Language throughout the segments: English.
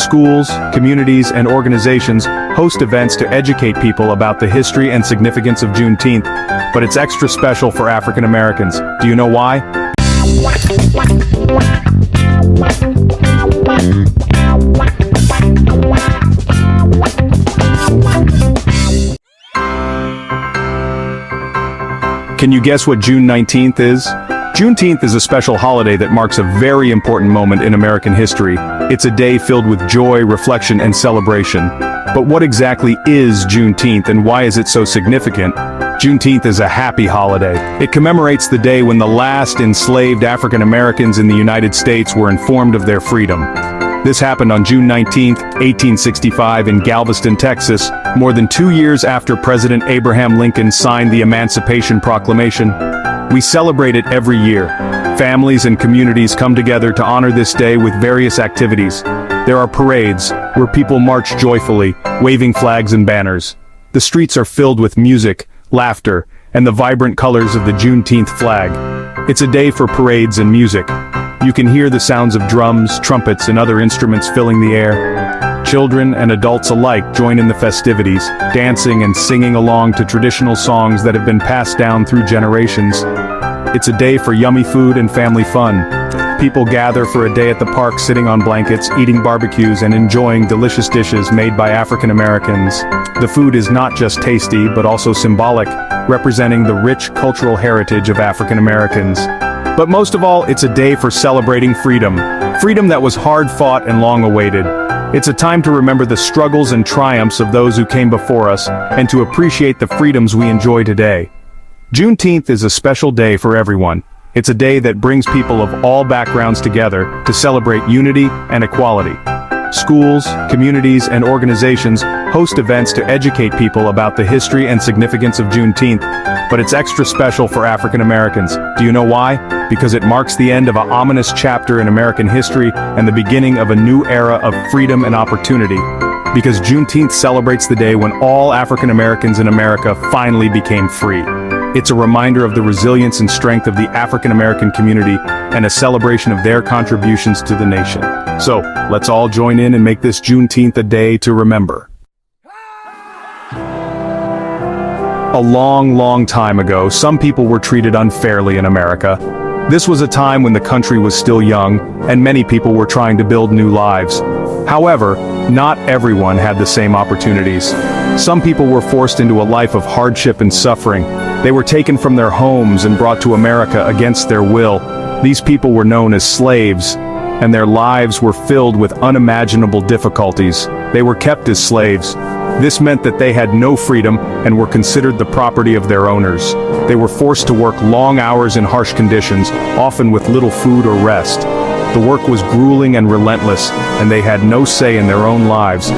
Schools, communities, and organizations host events to educate people about the history and significance of Juneteenth, but it's extra special for African Americans. Do you know why? Can you guess what June 19th is? Juneteenth is a special holiday that marks a very important moment in American history. It's a day filled with joy, reflection, and celebration. But what exactly is Juneteenth and why is it so significant? Juneteenth is a happy holiday. It commemorates the day when the last enslaved African Americans in the United States were informed of their freedom. This happened on June 19, 1865 in Galveston, Texas, more than 2 years after President Abraham Lincoln signed the Emancipation Proclamation. We celebrate it every year. Families and communities come together to honor this day with various activities. There are parades, where people march joyfully, waving flags and banners. The streets are filled with music, laughter, and the vibrant colors of the Juneteenth flag. It's a day for parades and music. You can hear the sounds of drums, trumpets, and other instruments filling the air. Children and adults alike join in the festivities, dancing and singing along to traditional songs that have been passed down through generations. It's a day for yummy food and family fun. People gather for a day at the park sitting on blankets, eating barbecues, and enjoying delicious dishes made by African Americans. The food is not just tasty, but also symbolic, representing the rich cultural heritage of African Americans. But most of all, it's a day for celebrating freedom. Freedom that was hard-fought and long-awaited. It's a time to remember the struggles and triumphs of those who came before us, and to appreciate the freedoms we enjoy today. Juneteenth is a special day for everyone. It's a day that brings people of all backgrounds together to celebrate unity and equality. Schools, communities, and organizations host events to educate people about the history and significance of Juneteenth, but it's extra special for African Americans. Do you know why? Because it marks the end of an ominous chapter in American history and the beginning of a new era of freedom and opportunity. Because Juneteenth celebrates the day when all African Americans in America finally became free. It's a reminder of the resilience and strength of the African American community and a celebration of their contributions to the nation. So, let's all join in and make this Juneteenth a day to remember. A long time ago, some people were treated unfairly in America. This was a time when the country was still young, and many people were trying to build new lives. However, not everyone had the same opportunities. Some people were forced into a life of hardship and suffering. They were taken from their homes and brought to America against their will. These people were known as slaves, and their lives were filled with unimaginable difficulties. They were kept as slaves. This meant that they had no freedom and were considered the property of their owners. They were forced to work long hours in harsh conditions, often with little food or rest. The work was grueling and relentless, and they had no say in their own lives.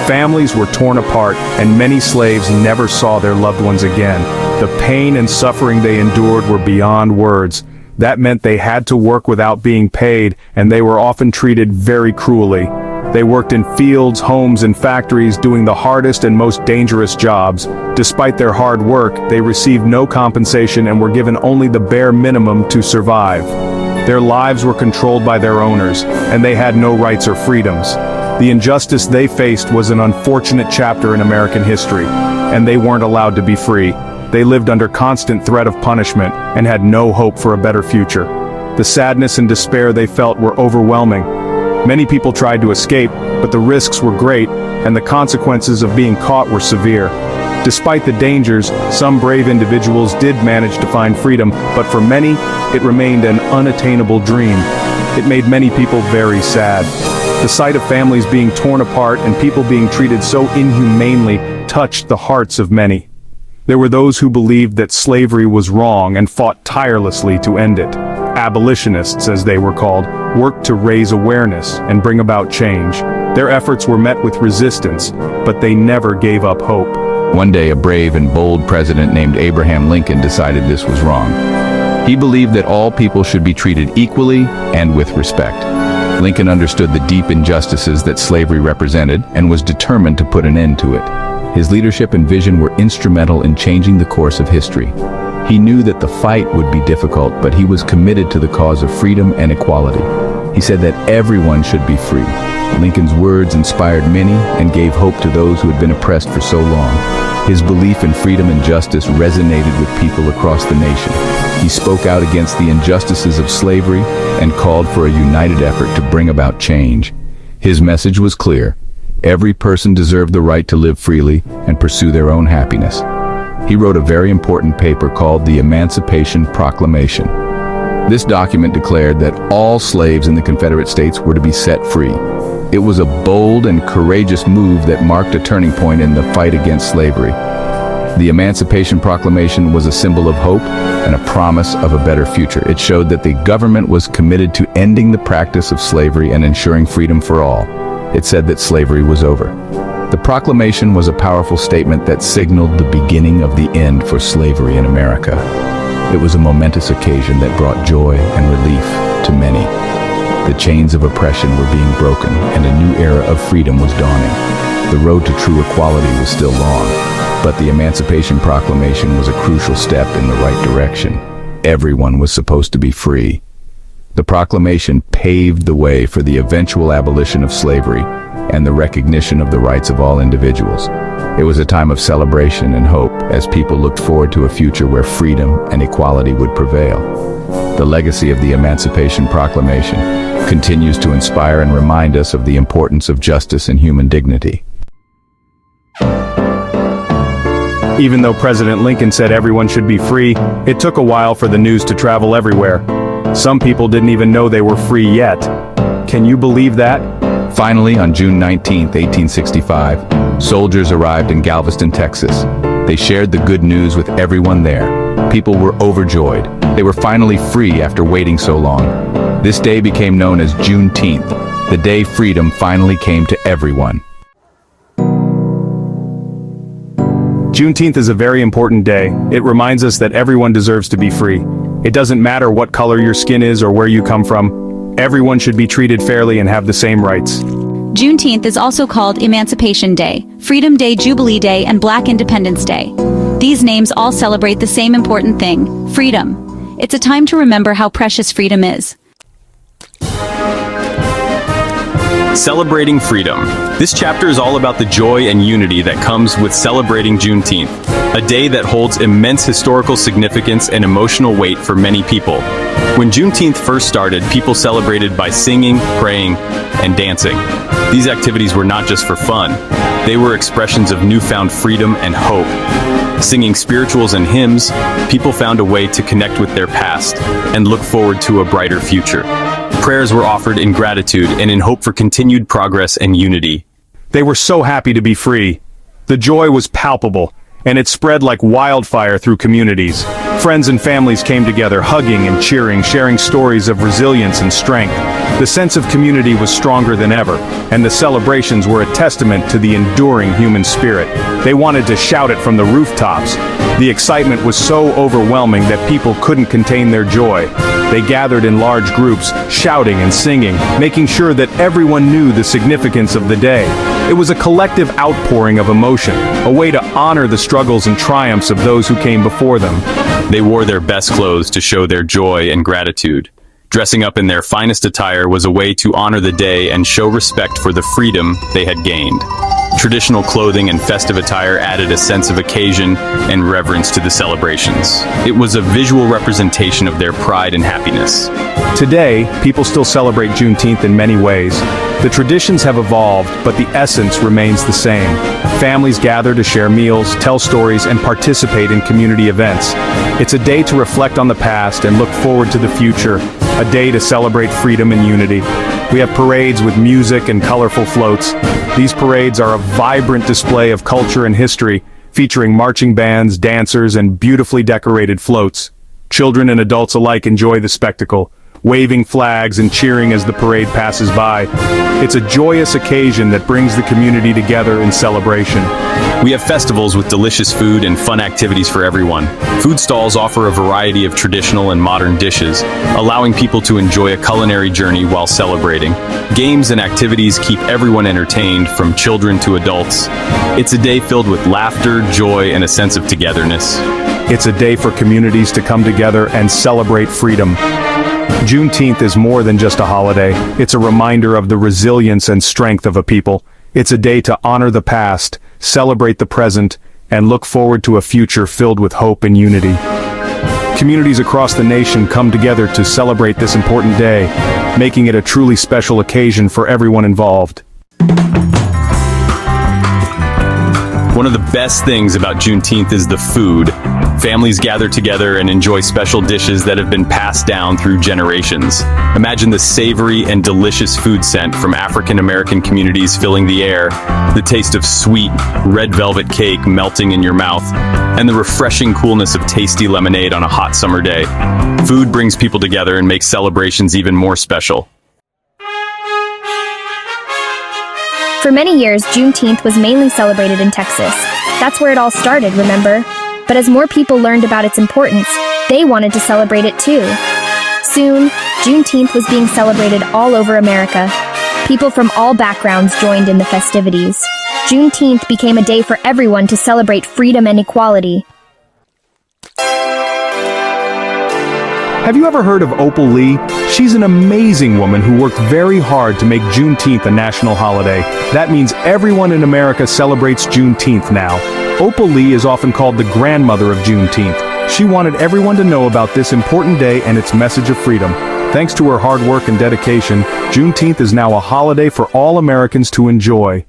Families were torn apart, and many slaves never saw their loved ones again. The pain and suffering they endured were beyond words. That meant they had to work without being paid, and they were often treated very cruelly. They worked in fields, homes, and factories, doing the hardest and most dangerous jobs. Despite their hard work, they received no compensation and were given only the bare minimum to survive. Their lives were controlled by their owners, and they had no rights or freedoms. The injustice they faced was an unfortunate chapter in American history, and they weren't allowed to be free. They lived under constant threat of punishment and had no hope for a better future. The sadness and despair they felt were overwhelming. Many people tried to escape, but the risks were great, and the consequences of being caught were severe. Despite the dangers, some brave individuals did manage to find freedom, but for many, it remained an unattainable dream. It made many people very sad. The sight of families being torn apart and people being treated so inhumanely touched the hearts of many. There were those who believed that slavery was wrong and fought tirelessly to end it. Abolitionists, as they were called, worked to raise awareness and bring about change. Their efforts were met with resistance, but they never gave up hope. One day, a brave and bold president named Abraham Lincoln decided this was wrong. He believed that all people should be treated equally and with respect. Lincoln understood the deep injustices that slavery represented and was determined to put an end to it. His leadership and vision were instrumental in changing the course of history. He knew that the fight would be difficult, but he was committed to the cause of freedom and equality. He said that everyone should be free. Lincoln's words inspired many and gave hope to those who had been oppressed for so long. His belief in freedom and justice resonated with people across the nation. He spoke out against the injustices of slavery and called for a united effort to bring about change. His message was clear. Every person deserved the right to live freely and pursue their own happiness. He wrote a very important paper called the Emancipation Proclamation. This document declared that all slaves in the Confederate States were to be set free. It was a bold and courageous move that marked a turning point in the fight against slavery. The Emancipation Proclamation was a symbol of hope and a promise of a better future. It showed that the government was committed to ending the practice of slavery and ensuring freedom for all. It said that slavery was over. The proclamation was a powerful statement that signaled the beginning of the end for slavery in America. It was a momentous occasion that brought joy and relief to many. The chains of oppression were being broken and a new era of freedom was dawning. The road to true equality was still long, but the Emancipation Proclamation was a crucial step in the right direction. Everyone was supposed to be free. The proclamation paved the way for the eventual abolition of slavery and the recognition of the rights of all individuals. It was a time of celebration and hope as people looked forward to a future where freedom and equality would prevail. The legacy of the Emancipation Proclamation continues to inspire and remind us of the importance of justice and human dignity. Even though President Lincoln said everyone should be free, it took a while for the news to travel everywhere. Some people didn't even know they were free yet. Can you believe that? Finally, on June 19, 1865, soldiers arrived in Galveston, Texas. They shared the good news with everyone there. People were overjoyed. They were finally free after waiting so long. This day became known as Juneteenth, the day freedom finally came to everyone. Juneteenth is a very important day. It reminds us that everyone deserves to be free. It doesn't matter what color your skin is or where you come from. Everyone should be treated fairly and have the same rights. Juneteenth is also called Emancipation Day, Freedom Day, Jubilee Day, and Black Independence Day. These names all celebrate the same important thing, freedom. It's a time to remember how precious freedom is. Celebrating freedom. This chapter is all about the joy and unity that comes with celebrating Juneteenth, a day that holds immense historical significance and emotional weight for many people. When Juneteenth first started, people celebrated by singing, praying, and dancing. These activities were not just for fun. They were expressions of newfound freedom and hope. Singing spirituals and hymns, people found a way to connect with their past and look forward to a brighter future. Prayers were offered in gratitude and in hope for continued progress and unity. They were so happy to be free. The joy was palpable, and it spread like wildfire through communities. Friends and families came together, hugging and cheering, sharing stories of resilience and strength. The sense of community was stronger than ever, and the celebrations were a testament to the enduring human spirit. They wanted to shout it from the rooftops. The excitement was so overwhelming that people couldn't contain their joy. They gathered in large groups, shouting and singing, making sure that everyone knew the significance of the day. It was a collective outpouring of emotion, a way to honor the struggles and triumphs of those who came before them. They wore their best clothes to show their joy and gratitude. Dressing up in their finest attire was a way to honor the day and show respect for the freedom they had gained. Traditional clothing and festive attire added a sense of occasion and reverence to the celebrations. It was a visual representation of their pride and happiness. Today, people still celebrate Juneteenth in many ways. The traditions have evolved, but the essence remains the same. Families gather to share meals, tell stories, and participate in community events. It's a day to reflect on the past and look forward to the future, a day to celebrate freedom and unity. We have parades with music and colorful floats. These parades are a vibrant display of culture and history, featuring marching bands, dancers, and beautifully decorated floats. Children and adults alike enjoy the spectacle, waving flags and cheering as the parade passes by. It's a joyous occasion that brings the community together in celebration. We have festivals with delicious food and fun activities for everyone. Food stalls offer a variety of traditional and modern dishes, allowing people to enjoy a culinary journey while celebrating. Games and activities keep everyone entertained, from children to adults. It's a day filled with laughter, joy, and a sense of togetherness. It's a day for communities to come together and celebrate freedom. Juneteenth is more than just a holiday. It's a reminder of the resilience and strength of a people. It's a day to honor the past, celebrate the present, and look forward to a future filled with hope and unity. Communities across the nation come together to celebrate this important day, making it a truly special occasion for everyone involved. One of the best things about Juneteenth is the food. Families gather together and enjoy special dishes that have been passed down through generations. Imagine the savory and delicious food scent from African American communities filling the air, the taste of sweet, red velvet cake melting in your mouth, and the refreshing coolness of tasty lemonade on a hot summer day. Food brings people together and makes celebrations even more special. For many years, Juneteenth was mainly celebrated in Texas. That's where it all started, remember? But as more people learned about its importance, they wanted to celebrate it too. Soon, Juneteenth was being celebrated all over America. People from all backgrounds joined in the festivities. Juneteenth became a day for everyone to celebrate freedom and equality. Have you ever heard of Opal Lee? She's an amazing woman who worked very hard to make Juneteenth a national holiday. That means everyone in America celebrates Juneteenth now. Opal Lee is often called the grandmother of Juneteenth. She wanted everyone to know about this important day and its message of freedom. Thanks to her hard work and dedication, Juneteenth is now a holiday for all Americans to enjoy.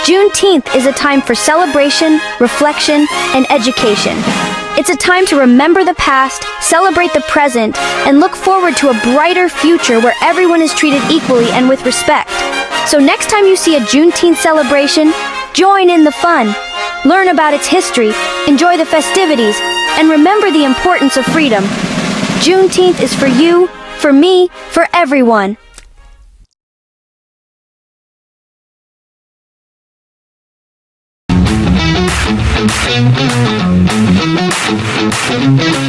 Juneteenth is a time for celebration, reflection, and education. It's a time to remember the past, celebrate the present, and look forward to a brighter future where everyone is treated equally and with respect. So next time you see a Juneteenth celebration, join in the fun. Learn about its history, enjoy the festivities, and remember the importance of freedom. Juneteenth is for you, for me, for everyone. Thank you.